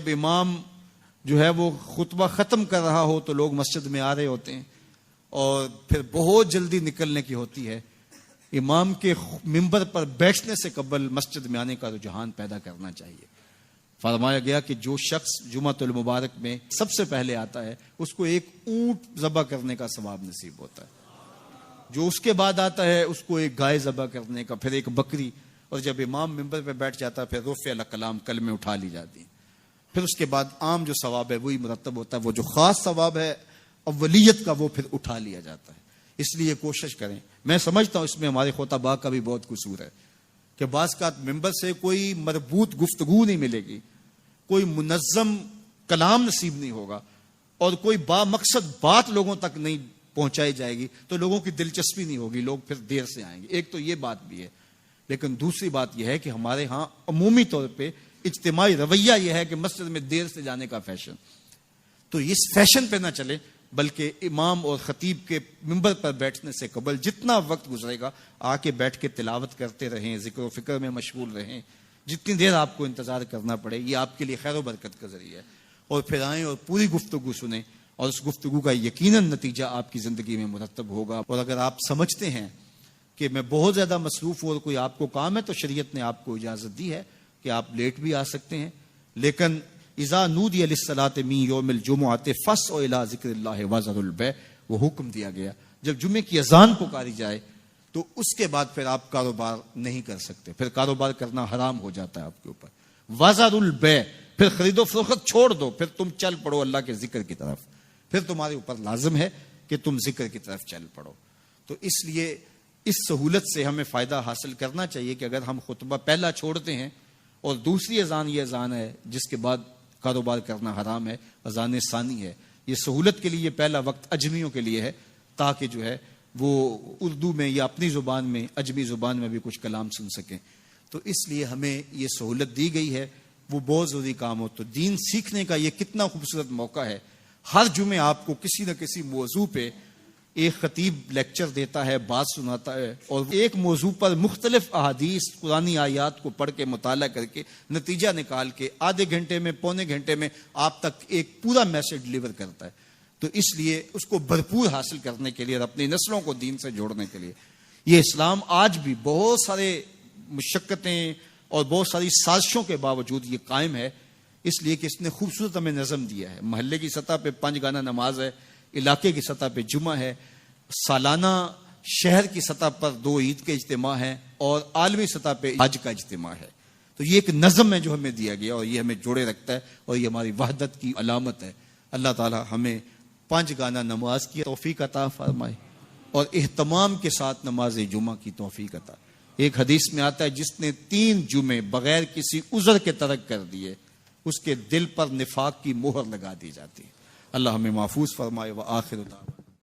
جب امام جو ہے وہ خطبہ ختم کر رہا ہو تو لوگ مسجد میں آ رہے ہوتے ہیں اور پھر بہت جلدی نکلنے کی ہوتی ہے. امام کے منبر پر بیٹھنے سے قبل مسجد میں آنے کا رجحان پیدا کرنا چاہیے. فرمایا گیا کہ جو شخص جمعۃ المبارک میں سب سے پہلے آتا ہے اس کو ایک اونٹ ذبح کرنے کا ثواب نصیب ہوتا ہے. جو اس کے بعد آتا ہے اس کو ایک گائے ذبح کرنے کا، پھر ایک بکری، اور جب امام منبر پہ بیٹھ جاتا ہے پھر رفع الکلام کلمے اٹھا لی جاتی ہیں. پھر اس کے بعد عام جو ثواب ہے وہی مرتب ہوتا ہے، وہ جو خاص ثواب ہے اولیت کا وہ پھر اٹھا لیا جاتا ہے. اس لیے کوشش کریں. میں سمجھتا ہوں اس میں ہمارے خطباء کا بھی بہت قصور ہے کہ بعض کا ممبر سے کوئی مربوط گفتگو نہیں ملے گی، کوئی منظم کلام نصیب نہیں ہوگا اور کوئی با مقصد بات لوگوں تک نہیں پہنچائی جائے گی تو لوگوں کی دلچسپی نہیں ہوگی، لوگ پھر دیر سے آئیں گے. ایک تو یہ بات بھی ہے، لیکن دوسری بات یہ ہے کہ ہمارے ہاں عمومی طور پہ اجتماعی رویہ یہ ہے کہ مسجد میں دیر سے جانے کا فیشن. تو اس فیشن پہ نہ چلے، بلکہ امام اور خطیب کے منبر پر بیٹھنے سے قبل جتنا وقت گزرے گا آ کے بیٹھ کے تلاوت کرتے رہیں، ذکر و فکر میں مشغول رہیں. جتنی دیر آپ کو انتظار کرنا پڑے یہ آپ کے لیے خیر و برکت کا ذریعہ ہے. اور پھر آئیں اور پوری گفتگو سنیں اور اس گفتگو کا یقیناً نتیجہ آپ کی زندگی میں مرتب ہوگا. اور اگر آپ سمجھتے ہیں کہ میں بہت زیادہ مصروف ہوں اور کوئی آپ کو کام ہے تو شریعت نے آپ کو اجازت دی ہے کہ آپ لیٹ بھی آ سکتے ہیں. لیکن اذا نودی للصلاۃ من یوم الجمعۃ فاسعوا الی ذکر اللہ وذروا البیع، وہ حکم دیا گیا جب جمعے کی اذان پکاری جائے تو اس کے بعد پھر آپ کاروبار نہیں کر سکتے، پھر کاروبار کرنا حرام ہو جاتا ہے آپ کے اوپر. وذروا البیع، پھر خرید و فروخت چھوڑ دو، پھر تم چل پڑو اللہ کے ذکر کی طرف. پھر تمہارے اوپر لازم ہے کہ تم ذکر کی طرف چل پڑو. تو اس لیے اس سہولت سے ہمیں فائدہ حاصل کرنا چاہیے کہ اگر ہم خطبہ پہلا چھوڑتے ہیں اور دوسری اذان یہ اذان ہے جس کے بعد کاروبار کرنا حرام ہے، اذان ثانی ہے، یہ سہولت کے لیے یہ پہلا وقت اجمیوں کے لیے ہے تاکہ جو ہے وہ اردو میں یا اپنی زبان میں اجمی زبان میں بھی کچھ کلام سن سکیں. تو اس لیے ہمیں یہ سہولت دی گئی ہے، وہ بہت ضروری کام ہو. تو دین سیکھنے کا یہ کتنا خوبصورت موقع ہے. ہر جمعے آپ کو کسی نہ کسی موضوع پہ ایک خطیب لیکچر دیتا ہے، بات سناتا ہے، اور ایک موضوع پر مختلف احادیث قرآنی آیات کو پڑھ کے مطالعہ کر کے نتیجہ نکال کے آدھے گھنٹے میں پونے گھنٹے میں آپ تک ایک پورا میسج ڈلیور کرتا ہے. تو اس لیے اس کو بھرپور حاصل کرنے کے لیے اور اپنی نسلوں کو دین سے جوڑنے کے لیے یہ اسلام آج بھی بہت سارے مشقتیں اور بہت ساری سازشوں کے باوجود یہ قائم ہے، اس لیے کہ اس نے خوبصورت ہمیں نظم دیا ہے. محلے کی سطح پہ 5 گانا نماز ہے، علاقے کی سطح پہ جمعہ ہے، سالانہ شہر کی سطح پر 2 عید کے اجتماع ہیں اور عالمی سطح پہ حج کا اجتماع ہے. تو یہ ایک نظم ہے جو ہمیں دیا گیا اور یہ ہمیں جوڑے رکھتا ہے اور یہ ہماری وحدت کی علامت ہے. اللہ تعالی ہمیں 5 گانا نماز کی توفیق عطا فرمائے اور اہتمام کے ساتھ نماز جمعہ کی توفیق عطا. ایک حدیث میں آتا ہے جس نے 3 جمعے بغیر کسی عذر کے ترک کر دیے اس کے دل پر نفاق کی مہر لگا دی جاتی ہے. اللہ ہمیں محفوظ فرمائے. وآخر دعوانا